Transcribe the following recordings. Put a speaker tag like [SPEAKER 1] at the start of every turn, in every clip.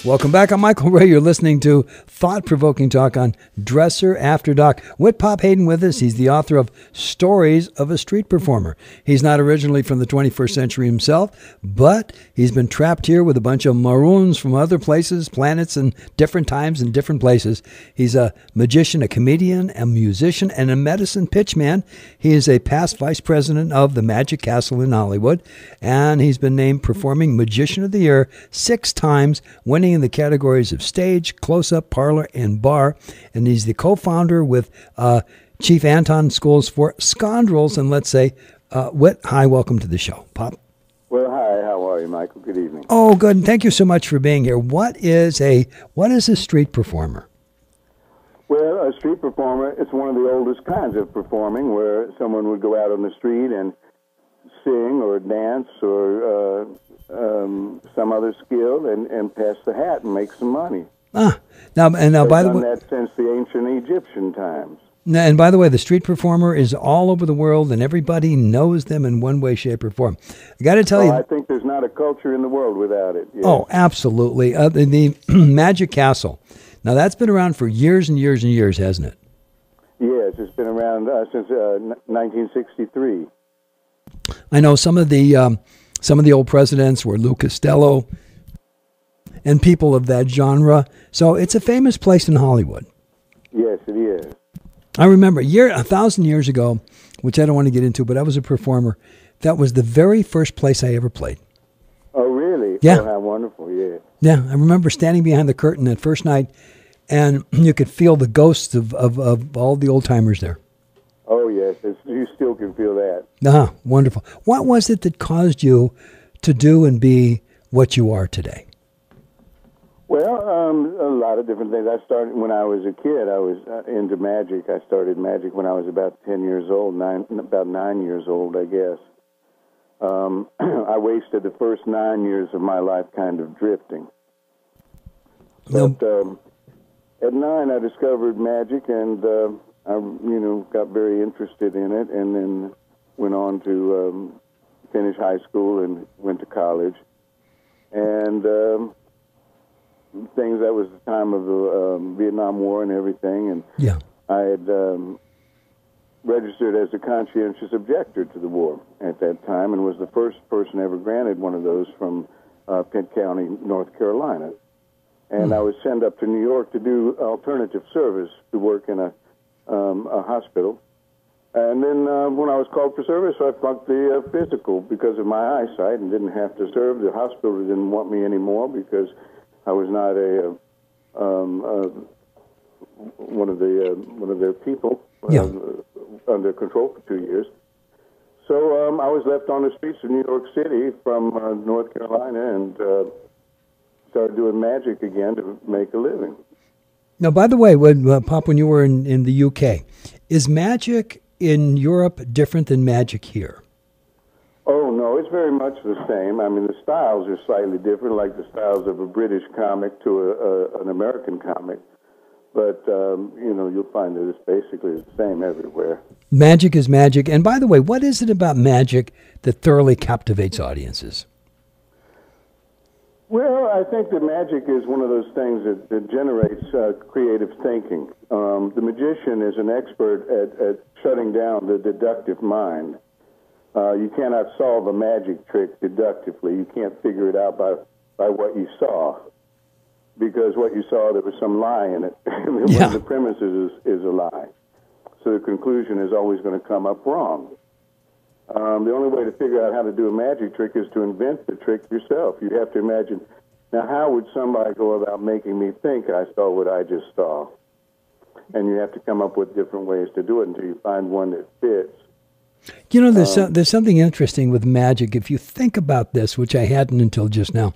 [SPEAKER 1] Welcome back. I'm Michael Ray. You're listening to thought-provoking talk on Dresser After Dark. Whit Pop Haydn with us. He's the author of Stories of a Street Performer. He's not originally from the 21st century himself, but he's been trapped here with a bunch of maroons from other places, planets, and different times and different places. He's a magician, a comedian, a musician, and a medicine pitchman. He is a past vice president of the Magic Castle in Hollywood, and he's been named Performing Magician of the Year 6 times, winning in the categories of stage, close-up, parlor, and bar. And he's the co-founder with Chief Anton Schools for Scoundrels. And let's say, Whit, hi, welcome to the show. Pop.
[SPEAKER 2] Well, hi, how are you, Michael? Good evening.
[SPEAKER 1] Oh, good. And thank you so much for being here. What is a street performer?
[SPEAKER 2] Well, a street performer, it's one of the oldest kinds of performing, where someone would go out on the street and sing or dance or some other skill and pass the hat and make some money.
[SPEAKER 1] Now, by the way,
[SPEAKER 2] that since the ancient Egyptian times.
[SPEAKER 1] And by the way, the street performer is all over the world, and everybody knows them in one way, shape, or form. I got to tell you,
[SPEAKER 2] I think there's not a culture in the world without it. Yes.
[SPEAKER 1] Oh, absolutely. The Magic Castle. Now, that's been around for years and years and years, hasn't it?
[SPEAKER 2] Yes, it's been around since 1963.
[SPEAKER 1] I know some of the old presidents were Lou Costello and people of that genre. So it's a famous place in Hollywood.
[SPEAKER 2] Yes, it is.
[SPEAKER 1] I remember 1,000 years ago, which I don't want to get into, but I was a performer. That was the very first place I ever played.
[SPEAKER 2] Oh, really?
[SPEAKER 1] Yeah.
[SPEAKER 2] Oh, how wonderful, yeah.
[SPEAKER 1] Yeah, I remember standing behind the curtain that first night, and you could feel the ghosts of all the old-timers there.
[SPEAKER 2] Oh, yes, you still can feel that.
[SPEAKER 1] Wonderful. What was it that caused you to do and be what you are today?
[SPEAKER 2] Well, a lot of different things. I started when I was a kid. I was into magic. I started magic when I was about 10 years old, about 9 years old, I guess. I wasted the first 9 years of my life kind of drifting. But at 9, I discovered magic, and I, got very interested in it, and then went on to finish high school and went to college. And that was the time of the Vietnam War and everything, and
[SPEAKER 1] yeah.
[SPEAKER 2] I had registered as a conscientious objector to the war at that time, and was the first person ever granted one of those from Pitt County, North Carolina. And I was sent up to New York to do alternative service, to work in a hospital. And then when I was called for service, I flunked the physical because of my eyesight and didn't have to serve. The hospital didn't want me anymore because I was not one of their people under control for 2 years. So I was left on the streets of New York City from North Carolina and started doing magic again to make a living.
[SPEAKER 1] Now, by the way, Pop, when you were in the UK, is magic in Europe different than magic here?
[SPEAKER 2] Oh, no, it's very much the same. I mean, the styles are slightly different, like the styles of a British comic to an American comic. But, you'll find that it's basically the same everywhere.
[SPEAKER 1] Magic is magic. And by the way, what is it about magic that thoroughly captivates audiences?
[SPEAKER 2] Well, I think that magic is one of those things that generates creative thinking. The magician is an expert at shutting down the deductive mind. You cannot solve a magic trick deductively. You can't figure it out by what you saw, because what you saw, there was some lie in it. One of the premises is a lie. So the conclusion is always going to come up wrong. The only way to figure out how to do a magic trick is to invent the trick yourself. You have to imagine, now how would somebody go about making me think I saw what I just saw? And you have to come up with different ways to do it until you find one that fits.
[SPEAKER 1] You know, there's something interesting with magic. If you think about this, which I hadn't until just now,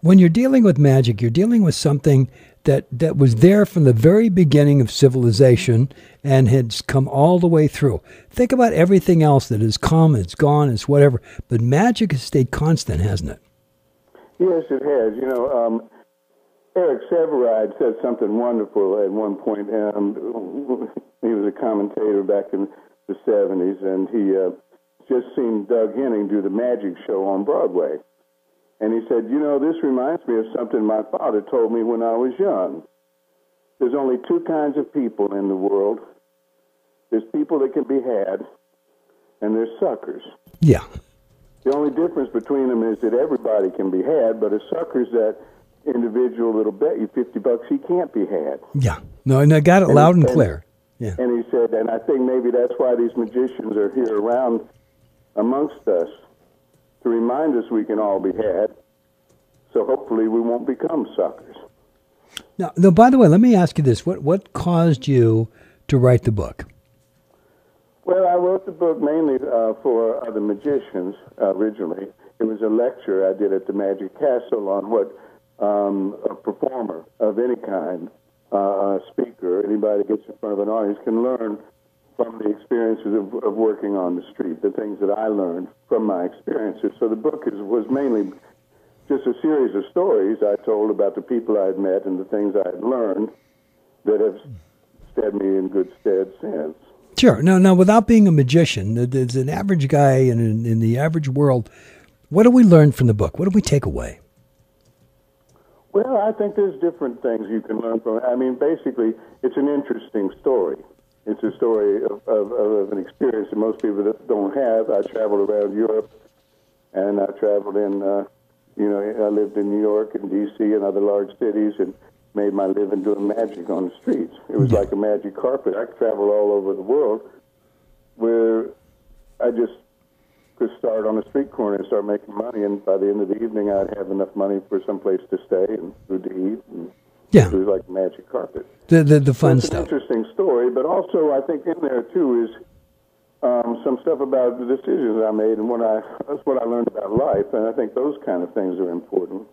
[SPEAKER 1] when you're dealing with magic, you're dealing with something that was there from the very beginning of civilization and has come all the way through. Think about everything else that has come, it's gone, it's whatever. But magic has stayed constant, hasn't it?
[SPEAKER 2] Yes, it has. Eric Severide said something wonderful at one point. He was a commentator back in the 70s, and he just seen Doug Henning do the magic show on Broadway. And he said, you know, this reminds me of something my father told me when I was young. There's only two kinds of people in the world. There's people that can be had, and there's suckers.
[SPEAKER 1] Yeah.
[SPEAKER 2] The only difference between them is that everybody can be had, but a sucker's that individual that'll bet you $50 he can't be had.
[SPEAKER 1] Yeah. No, and I got it loud and clear. Yeah.
[SPEAKER 2] And he said, and I think maybe that's why these magicians are here around amongst us, to remind us we can all be had, so hopefully we won't become suckers.
[SPEAKER 1] Now, by the way, let me ask you this. What caused you to write the book?
[SPEAKER 2] Well, I wrote the book mainly for other magicians originally. It was a lecture I did at the Magic Castle on what a performer of any kind, a speaker, anybody that gets in front of an audience can learn from the experiences of working on the street, the things that I learned from my experiences. So the book was mainly just a series of stories I told about the people I had met and the things I had learned that have stood me in good stead since.
[SPEAKER 1] Sure. Now, without being a magician, as an average guy in the average world, what do we learn from the book? What do we take away?
[SPEAKER 2] Well, I think there's different things you can learn from it. I mean, basically, it's an interesting story. It's a story of an experience that most people don't have. I traveled around Europe, and I traveled in, I lived in New York and D.C. and other large cities and made my living doing magic on the streets. It was like a magic carpet. I traveled all over the world where I just could start on a street corner and start making money, and by the end of the evening, I'd have enough money for some place to stay and food to eat. And
[SPEAKER 1] yeah.
[SPEAKER 2] It was like a magic carpet.
[SPEAKER 1] The fun
[SPEAKER 2] stuff.
[SPEAKER 1] It's
[SPEAKER 2] an interesting story, but also I think in there, too, is some stuff about the decisions I made and that's what I learned about life, and I think those kind of things are important.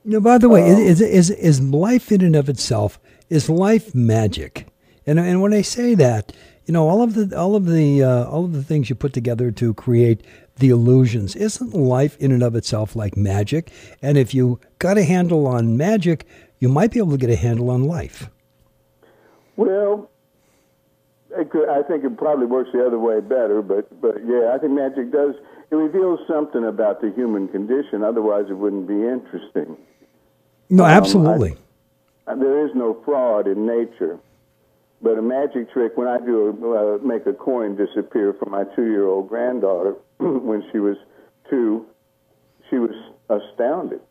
[SPEAKER 1] Now, by the way, is life in and of itself, is life magic? And when I say that, all of the things you put together to create the illusions, isn't life in and of itself like magic? And if you got a handle on magic, you might be able to get a handle on life.
[SPEAKER 2] Well, I think it probably works the other way better, but yeah, I think magic does. It reveals something about the human condition. Otherwise, it wouldn't be interesting.
[SPEAKER 1] No, absolutely.
[SPEAKER 2] There is no fraud in nature. But a magic trick, when I make a coin disappear from my 2-year-old granddaughter, when she was 2, she was astounded.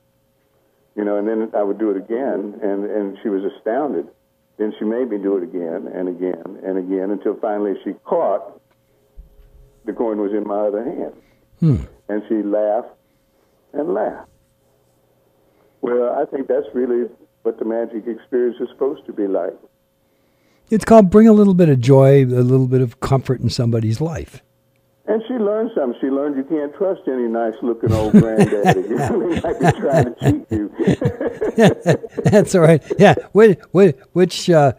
[SPEAKER 2] And then I would do it again, and she was astounded. Then she made me do it again and again and again until finally she caught the coin was in my other hand. And she laughed and laughed. Well, I think that's really what the magic experience is supposed to be like.
[SPEAKER 1] It's called bring a little bit of joy, a little bit of comfort in somebody's life.
[SPEAKER 2] And she learned something. She learned you can't trust any nice-looking old granddaddy. He might be trying to cheat you.
[SPEAKER 1] That's all right. Yeah. Which cup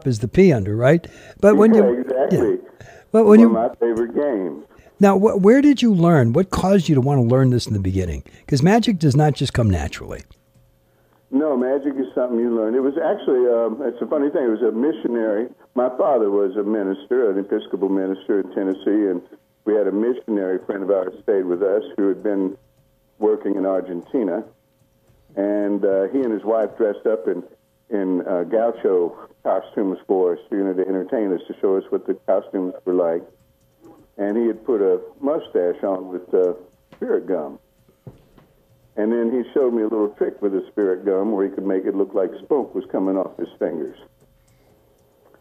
[SPEAKER 1] is the pea under, right? But when
[SPEAKER 2] exactly.
[SPEAKER 1] Yeah. But when
[SPEAKER 2] one of my favorite games.
[SPEAKER 1] Now, where did you learn? What caused you to want to learn this in the beginning? Because magic does not just come naturally.
[SPEAKER 2] No, magic is something you learn. It was actually, it's a funny thing, it was a missionary. My father was a minister, an Episcopal minister in Tennessee, and we had a missionary friend of ours stayed with us who had been working in Argentina. And he and his wife dressed up in gaucho costumes for us, to entertain us, to show us what the costumes were like. And he had put a mustache on with spirit gum. And then he showed me a little trick with the spirit gum where he could make it look like smoke was coming off his fingers.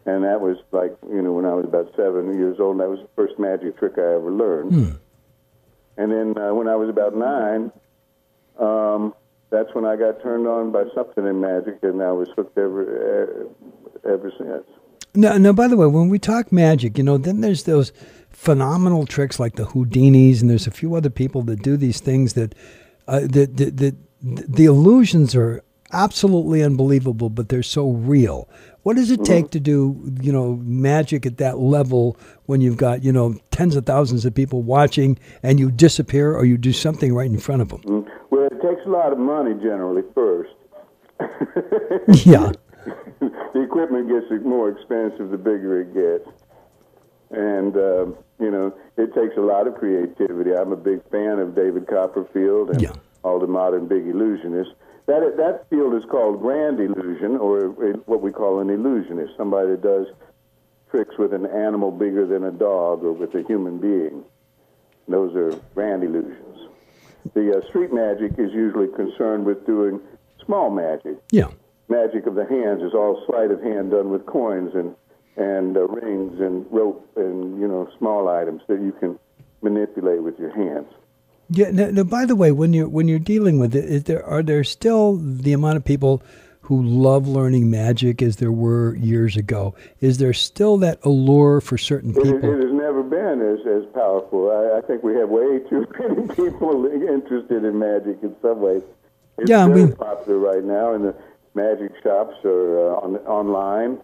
[SPEAKER 2] And that was like, when I was about 7 years old, and that was the first magic trick I ever learned. And then when I was about 9, that's when I got turned on by something in magic, and I was hooked ever since.
[SPEAKER 1] No, by the way, when we talk magic, then there's those phenomenal tricks like the Houdinis, and there's a few other people that do these things that the illusions are absolutely unbelievable, but they're so real. What does it take to do, magic at that level when you've got, tens of thousands of people watching and you disappear or you do something right in front of them?
[SPEAKER 2] Well, it takes a lot of money generally first.
[SPEAKER 1] Yeah.
[SPEAKER 2] The equipment gets more expensive the bigger it gets. And, it takes a lot of creativity. I'm a big fan of David Copperfield and all the modern big illusionists. That field is called grand illusion, or what we call an illusionist, somebody that does tricks with an animal bigger than a dog or with a human being. Those are grand illusions. The street magic is usually concerned with doing small magic.
[SPEAKER 1] Yeah.
[SPEAKER 2] Magic of the hands is all sleight of hand done with coins and rings and rope and, small items that you can manipulate with your hands.
[SPEAKER 1] Yeah. Now, by the way, when you're dealing with it, are there still the amount of people who love learning magic as there were years ago? Is there still that allure for certain people?
[SPEAKER 2] It has never been as powerful. I think we have way too many people interested in magic in some ways. It's very popular right now, and the magic shops are online,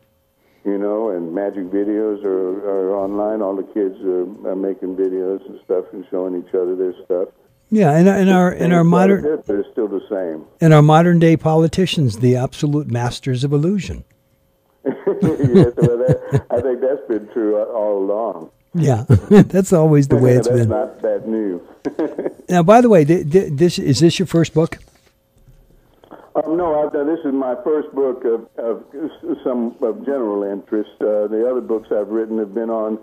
[SPEAKER 2] and magic videos are online. All the kids are making videos and stuff and showing each other their stuff.
[SPEAKER 1] Yeah, in our modern,
[SPEAKER 2] but it's still the same.
[SPEAKER 1] And our modern day politicians, the absolute masters of illusion.
[SPEAKER 2] Yes, I think that's been true all along.
[SPEAKER 1] Yeah, that's always the way it's been.
[SPEAKER 2] That's not that new.
[SPEAKER 1] Now, by the way, is this your first book?
[SPEAKER 2] No, this is my first book of general interest. The other books I've written have been on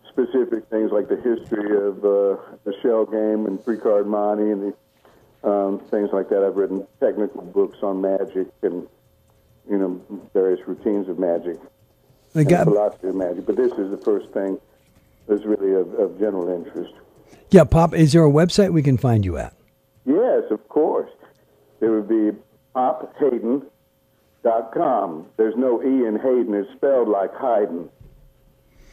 [SPEAKER 2] specific things like the history of the shell game and pre-card money and things like that. I've written technical books on magic and various routines of magic, and philosophy of magic. But this is the first thing that's really of general interest.
[SPEAKER 1] Yeah, Pop, is there a website we can find you at?
[SPEAKER 2] Yes, of course. It would be pophaydn.com. There's no E in Haydn. It's spelled like Haydn.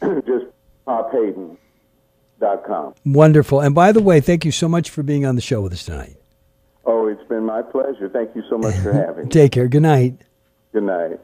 [SPEAKER 2] Just pophaydn.com.
[SPEAKER 1] Wonderful. And by the way, thank you so much for being on the show with us tonight.
[SPEAKER 2] Oh, it's been my pleasure. Thank you so much for having me.
[SPEAKER 1] Take care. Good night.
[SPEAKER 2] Good night.